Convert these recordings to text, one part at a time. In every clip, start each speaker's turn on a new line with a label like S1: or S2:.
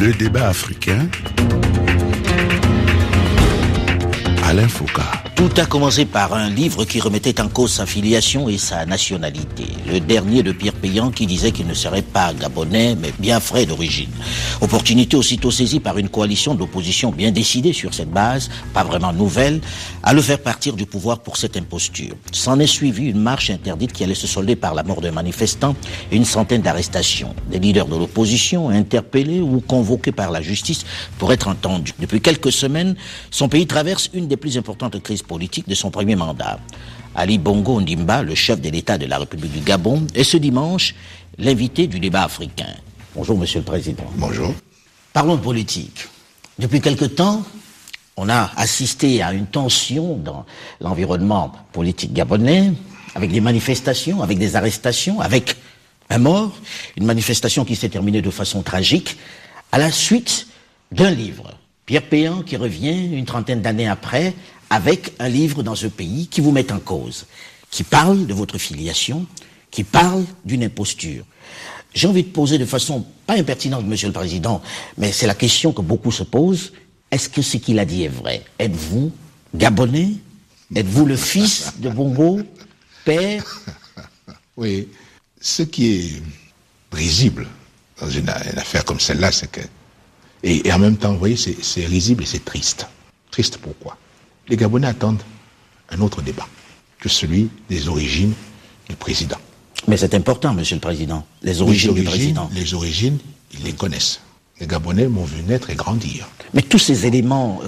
S1: Le débat africain. Alain Foucault.
S2: Tout a commencé par un livre qui remettait en cause sa filiation et sa nationalité. Le dernier de Pierre Péan qui disait qu'il ne serait pas gabonais, mais bien frais d'origine. Opportunité aussitôt saisie par une coalition d'opposition bien décidée sur cette base, pas vraiment nouvelle, à le faire partir du pouvoir pour cette imposture. S'en est suivi une marche interdite qui allait se solder par la mort d'un manifestant et une centaine d'arrestations. Des leaders de l'opposition interpellés ou convoqués par la justice pour être entendus. Depuis quelques semaines, son pays traverse une des plus importantes crises politique de son premier mandat. Ali Bongo Ondimba, le chef de l'État de la République du Gabon, est ce dimanche l'invité du débat africain. Bonjour, Monsieur le Président.
S1: Bonjour.
S2: Parlons de politique. Depuis quelque temps, on a assisté à une tension dans l'environnement politique gabonais, avec des manifestations, avec des arrestations, avec un mort, une manifestation qui s'est terminée de façon tragique, à la suite d'un livre. Pierre Péan qui revient une trentaine d'années après avec un livre dans ce pays qui vous met en cause, qui parle de votre filiation, qui parle d'une imposture. J'ai envie de poser de façon pas impertinente, Monsieur le Président, mais c'est la question que beaucoup se posent. Est-ce que ce qu'il a dit est vrai? Êtes-vous gabonais? Êtes-vous le fils de Bongo, père?
S1: Oui, ce qui est risible dans une affaire comme celle-là, c'est que... Et en même temps, vous voyez, c'est risible et c'est triste. Triste pourquoi? Les Gabonais attendent un autre débat que celui des origines du président.
S2: Mais c'est important, Monsieur le Président, les origines du président.
S1: Les origines, ils les connaissent. Les Gabonais m'ont vu naître et grandir.
S2: Mais tous ces éléments,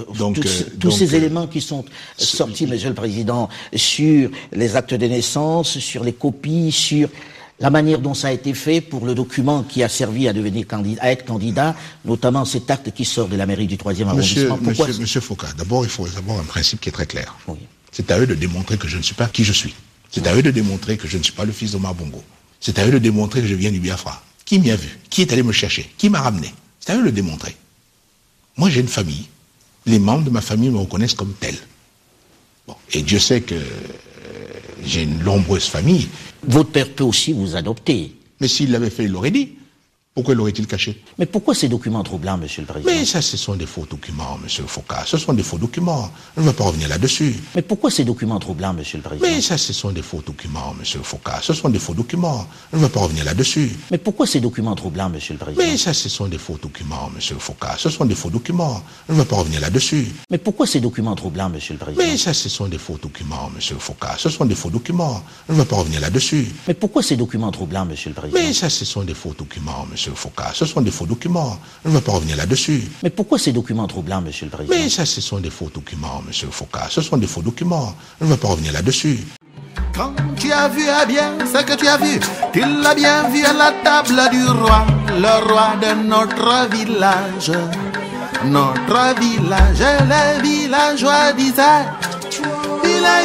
S2: ces éléments qui sont sortis, Monsieur le Président, sur les actes de naissance, sur les copies, sur la manière dont ça a été fait pour le document qui a servi à devenir candidat, à être candidat, notamment cet acte qui sort de la mairie du 3e arrondissement.
S1: Monsieur Foucault, d'abord, il faut avoir un principe qui est très clair.
S2: Oui.
S1: C'est à eux de démontrer que je ne suis pas qui je suis. C'est à eux de démontrer que je ne suis pas le fils d'Omar Bongo. C'est à eux de démontrer que je viens du Biafra. Qui m'y a vu? Qui est allé me chercher? Qui m'a ramené? C'est à eux de le démontrer. Moi, j'ai une famille. Les membres de ma famille me reconnaissent comme tel. Bon. Et Dieu sait que j'ai une nombreuse famille.
S2: Votre père peut aussi vous adopter.
S1: Mais s'il l'avait fait, il l'aurait dit. Pourquoi l'aurait-il caché?
S2: Mais pourquoi ces documents troublants, Monsieur le Président?
S1: Mais ça, ce sont des faux documents, Monsieur Foucault. Ce sont des faux documents. Je ne vais pas revenir là-dessus.
S2: Mais pourquoi ces documents troublants, Monsieur le Président?
S1: Mais ça, ce sont des faux documents, Monsieur Foucault. Ce sont des faux documents. Je ne vais pas revenir là-dessus.
S2: Mais pourquoi ces documents troublants, Monsieur le Président?
S1: Mais ça, ce sont des faux documents, Monsieur Foucault. Ce sont des faux documents. Je ne vais pas revenir là-dessus.
S2: Mais pourquoi ces documents troublants, Monsieur le Président?
S1: Mais ça, ce sont des faux documents, Monsieur Foucault. Ce sont des faux documents. Je ne vais pas revenir là-dessus.
S2: Mais pourquoi ces documents troublants, Monsieur le Président?
S1: Mais ça, ce sont des faux documents, Monsieur Foucault. Ce sont des faux documents. Je ne vais pas revenir là-dessus.
S2: Mais pourquoi ces documents troublants, Monsieur le Président?
S1: Mais ça, ce sont des faux documents, Monsieur Foucault. Ce sont des faux documents. Je ne vais pas revenir là-dessus.
S3: Quand tu as vu à bien ce que tu as vu, tu l'as bien vu à la table du roi, le roi de notre village. Notre village, les villageois disaient, il a,